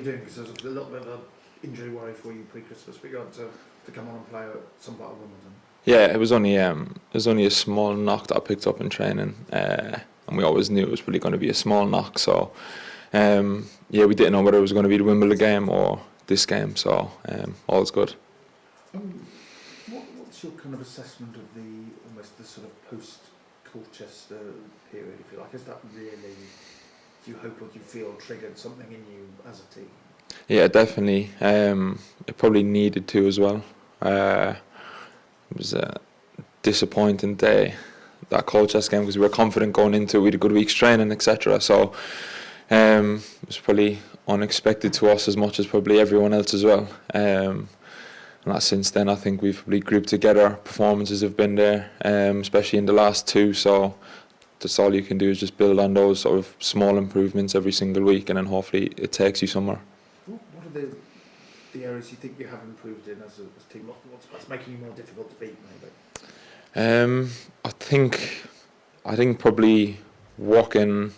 doing? Because there was a little bit of an injury worry for you pre-Christmas, but you got to come on and play at some part of Wimbledon. Yeah, it was only a small knock that I picked up in training, and we always knew it was probably going to be a small knock. So, yeah, we didn't know whether it was going to be the Wimbledon game or this game. So, all's good. What's your kind of assessment of almost the sort of post-Colchester period, if you like? Is that really, do you hope or do you feel triggered something in you as a team? Yeah, definitely. It probably needed to as well. It was a disappointing day, that Colchester game, because we were confident going into it. We had a good week's training, etc. So it was probably unexpected to us as much as probably everyone else as well. And since then, I think we've probably grouped together. Performances have been there, especially in the last two. So that's all you can do is just build on those sort of small improvements every single week, and then hopefully it takes you somewhere. What are the areas you think you have improved in as a team? What's making you more difficult to beat, maybe? I think probably working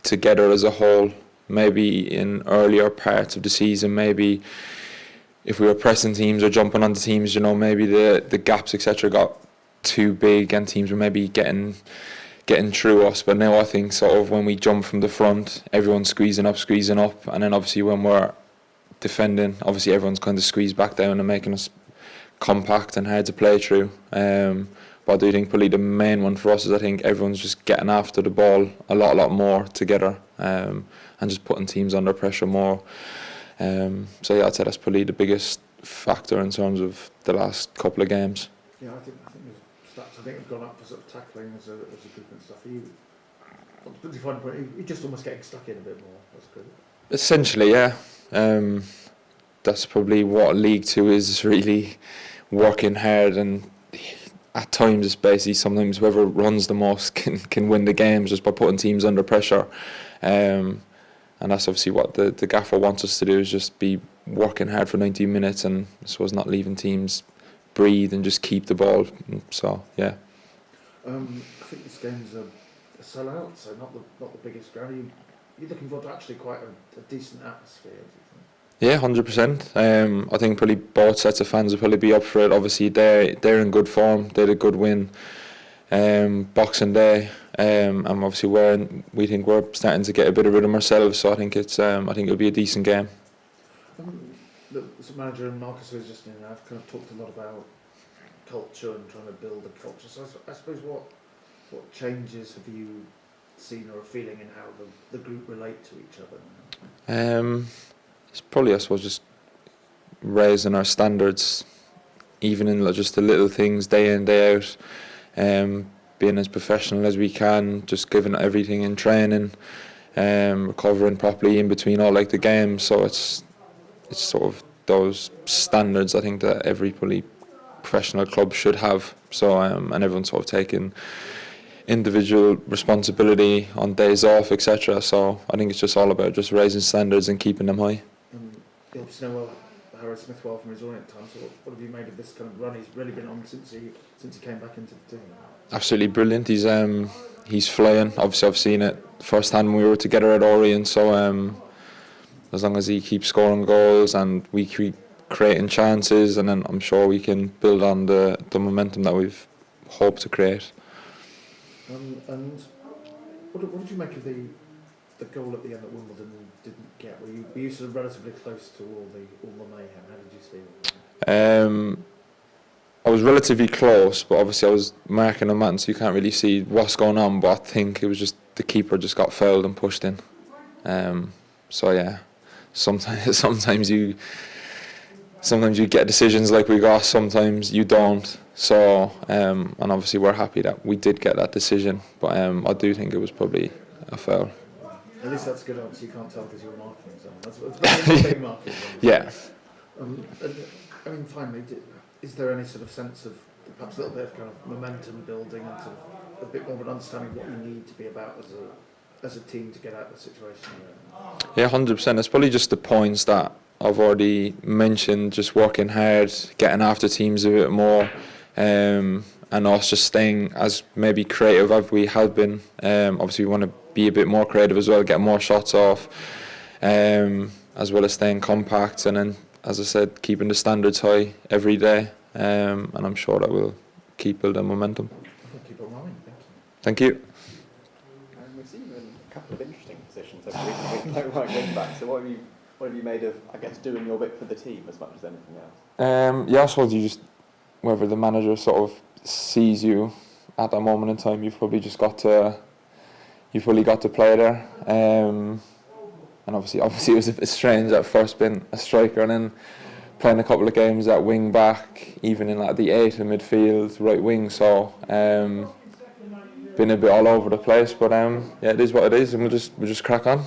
together as a whole. Maybe in earlier parts of the season, maybe if we were pressing teams or jumping onto teams, maybe the gaps etc. got too big and teams were maybe getting through us. But now I think sort of when we jump from the front, everyone's squeezing up, and then obviously when we're defending, obviously everyone's kind of squeezed back down and making us compact and hard to play through. But I do think probably the main one for us is I think everyone's just getting after the ball a lot more together, and just putting teams under pressure more. So yeah, I'd say that's probably the biggest factor in terms of the last couple of games. Yeah, I think the stats have gone up for sort of tackling as a group and stuff. Did you find you're just almost getting stuck in a bit more? That's good. Essentially, yeah. That's probably what League Two is, really working hard, and at times it's basically sometimes whoever runs the most can win the games just by putting teams under pressure. And that's obviously what the gaffer wants us to do, is just be working hard for 90 minutes and I suppose not leaving teams breathe and just keep the ball. So yeah. I think this game's a sellout, so not the biggest ground. You're looking forward to actually quite a decent atmosphere, do you think? Yeah, 100%. I think probably both sets of fans will probably be up for it. Obviously they're in good form. They had a good win Boxing Day, and obviously we think we're starting to get a bit of rhythm ourselves. So I think it'll be a decent game. The manager and Marcus was just I've kind of talked a lot about culture and trying to build a culture. So I suppose what changes have you seen or are feeling in how the group relate to each other? It's probably, I suppose, just raising our standards, even in just the little things, day in, day out. Being as professional as we can, just giving everything in training, recovering properly in between all the games. So it's sort of those standards I think that every probably professional club should have. So and everyone's sort of taking individual responsibility on days off, etc. So I think it's just all about just raising standards and keeping them high. You obviously know Harry Smith well from his Orient time. So what have you made of this kind of run he's really been on since he came back into the team? Absolutely brilliant. He's flying. Obviously I've seen it firsthand when we were together at Orient. So as long as he keeps scoring goals and we keep creating chances, and then I'm sure we can build on the momentum that we've hoped to create. And what did you make of the goal at the end that Wimbledon didn't get? Were you sort of relatively close to all the mayhem? How did you see it? I was relatively close, but obviously I was marking a man, so you can't really see what's going on. But I think it was just the keeper just got fouled and pushed in. So yeah, sometimes you get decisions like we got, sometimes you don't. So and obviously we're happy that we did get that decision, but I do think it was probably a foul. At least that's good. Obviously, you can't tell because you were marking someone. That's big marking. Yeah. Finally, is there any sort of sense of perhaps a little bit of kind of momentum building and sort of a bit more of an understanding of what you need to be about as a team to get out of the situation? Yeah, 100%. It's probably just the points that I've already mentioned, just working hard, getting after teams a bit more, and us just staying as maybe creative as we have been. Obviously we want to be a bit more creative as well, get more shots off. as well as staying compact, and then, as I said, keeping the standards high every day, and I'm sure that will keep building momentum. We'll keep it rolling. Thank you. Thank you. And we've seen you in a couple of interesting positions over recent weeks, like right wing back. So what have you made of, I guess, doing your bit for the team as much as anything else? Yeah, I suppose you just, whether the manager sort of sees you at that moment in time, you've probably got to play there. And obviously it was a bit strange at first being a striker and then playing a couple of games at wing back, even in like the 8 in midfield, right wing. So been a bit all over the place, but yeah, it is what it is, and we'll just crack on.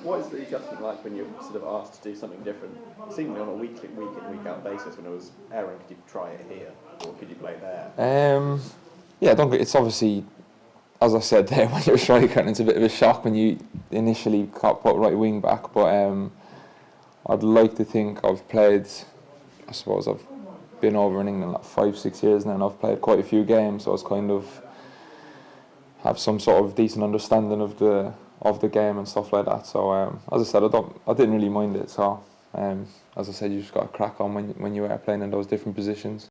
What is the adjustment like when you're sort of asked to do something different, seemingly on a week in, week out basis? When it was Aaron, could you try it here, or could you play there? Yeah, it's obviously, as I said there, when you're a striker, and it's a bit of a shock when you initially got put right wing back. But I'd like to think I've played. I suppose I've been over in England like 5-6 years now, and I've played quite a few games, so I was kind of have some sort of decent understanding of the game and stuff like that. So as I said, I didn't really mind it. So as I said, you just got to crack on when you are playing in those different positions.